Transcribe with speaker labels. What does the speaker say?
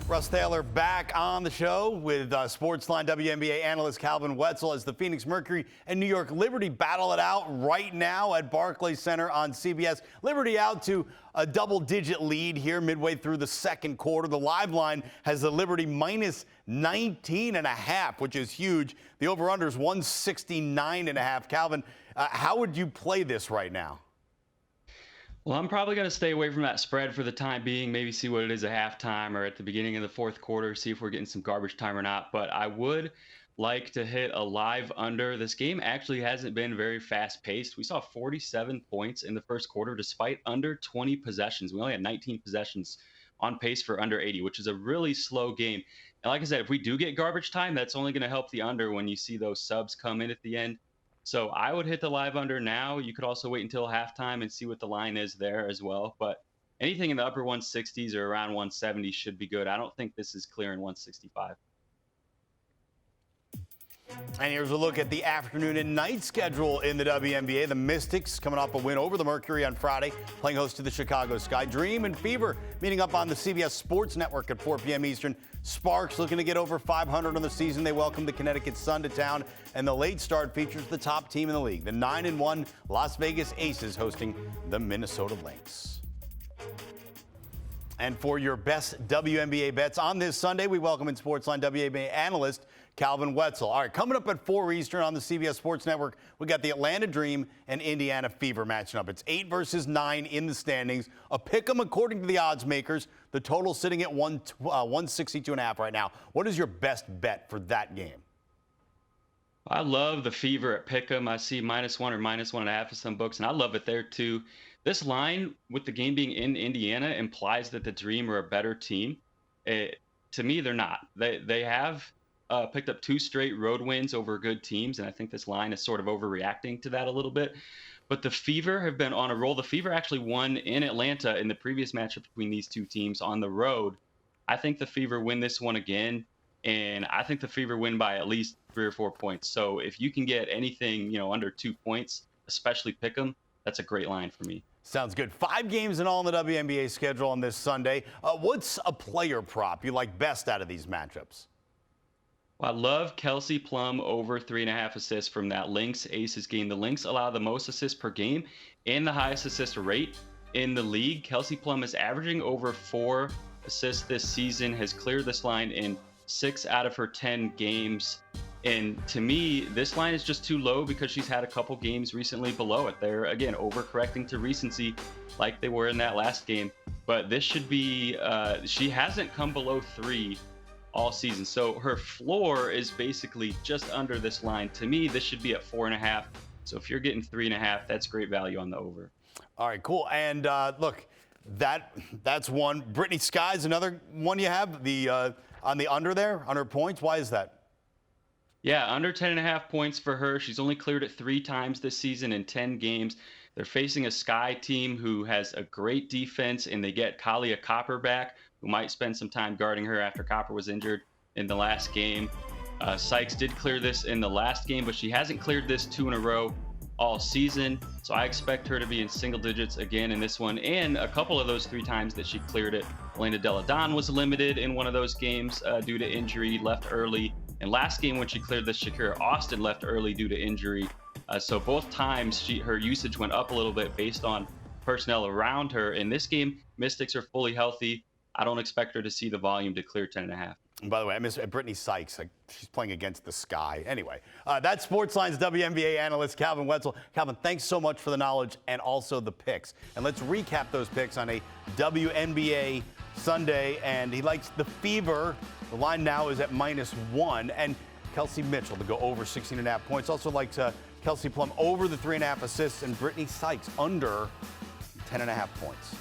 Speaker 1: Russ Taylor back on the show with Sportsline WNBA analyst Calvin Wetzel as the Phoenix Mercury and New York Liberty battle it out right now at Barclays Center on CBS. Liberty out to a double-digit lead here midway through the second quarter. The live line has the Liberty minus 19.5, which is huge. The over-under is 169.5. Calvin, how would you play this right now?
Speaker 2: Well, I'm probably going to stay away from that spread for the time being, maybe see what it is at halftime or at the beginning of the fourth quarter, see if we're getting some garbage time or not. But I would like to hit a live under. This game actually hasn't been very fast paced. We saw 47 points in the first quarter despite under 20 possessions. We only had 19 possessions on pace for under 80, which is a really slow game. And like I said, if we do get garbage time, that's only going to help the under when you see those subs come in at the end. So I would hit the live under now. You could also wait until halftime and see what the line is there as well. But anything in the upper 160s or around 170 should be good. I don't think this is clearing 165.
Speaker 1: And here's a look at the afternoon and night schedule in the WNBA. The Mystics coming off a win over the Mercury on Friday, playing host to the Chicago Sky. Dream and Fever meeting up on the CBS Sports Network at 4 p.m. Eastern. Sparks looking to get over 500 on the season. They welcome the Connecticut Sun to town. And the late start features the top team in the league, the 9-1 Las Vegas Aces hosting the Minnesota Lynx. And for your best WNBA bets on this Sunday, we welcome in Sportsline WNBA analyst Calvin Wetzel. All right, coming up at 4 Eastern on the CBS Sports Network, we got the Atlanta Dream and Indiana Fever matching up. It's 8 versus 9 in the standings. A pick 'em according to the odds makers. The total sitting at 162.5 right now. What is your best bet for that game?
Speaker 2: I love the Fever at Pick'em. I see -1 or -1.5 for some books, and I love it there too. This line, with the game being in Indiana, implies that the Dream are a better team. To me, they're not. They have picked up 2 straight road wins over good teams, and I think this line is sort of overreacting to that a little bit. But the Fever have been on a roll. The Fever actually won in Atlanta in the previous matchup between these two teams on the road. I think the Fever win this one again, and I think the Fever win by at least 3 or 4 points. So if you can get anything, under 2 points, especially pick 'em, that's a great line for me.
Speaker 1: Sounds good. 5 games in all in the WNBA schedule on this Sunday. What's a player prop you like best out of these matchups?
Speaker 2: Well, I love Kelsey Plum over 3.5 assists from that Lynx Aces game. The Lynx allow the most assists per game and the highest assist rate in the league. Kelsey Plum is averaging over 4 assists this season, has cleared this line in 6 out of her 10 games. And to me, this line is just too low because she's had a couple games recently below it. They're, again, overcorrecting to recency like they were in that last game. But this should be, she hasn't come below 3 all season. So her floor is basically just under this line. To me, this should be at 4.5. So if you're getting 3.5, that's great value on the over.
Speaker 1: All right, cool. And look, that's one. Brittany Sky's another one you have on the under there, under points. Why is that?
Speaker 2: Yeah, under 10.5 points for her. She's only cleared it 3 times this season in 10 games. They're facing a Sky team who has a great defense, and they get Kalia Copper back, who might spend some time guarding her after Copper was injured in the last game. Sykes did clear this in the last game, but she hasn't cleared this 2 in a row all season. So I expect her to be in single digits again in this one. And a couple of those 3 times that she cleared it, Elena Delle Donne was limited in one of those games due to injury, left early. And last game when she cleared this, Shakira Austin left early due to injury. So both times her usage went up a little bit based on personnel around her. In this game, Mystics are fully healthy. I don't expect her to see the volume to clear 10.5.
Speaker 1: And by the way, I miss Brittany Sykes. She's playing against the Sky. Anyway, that's Sportsline's WNBA analyst, Calvin Wetzel. Calvin, thanks so much for the knowledge and also the picks. And let's recap those picks on a WNBA Sunday. And he likes the Fever. The line now is at -1. And Kelsey Mitchell to go over 16.5 points. Also likes Kelsey Plum over the 3.5 assists. And Brittany Sykes under 10.5 points.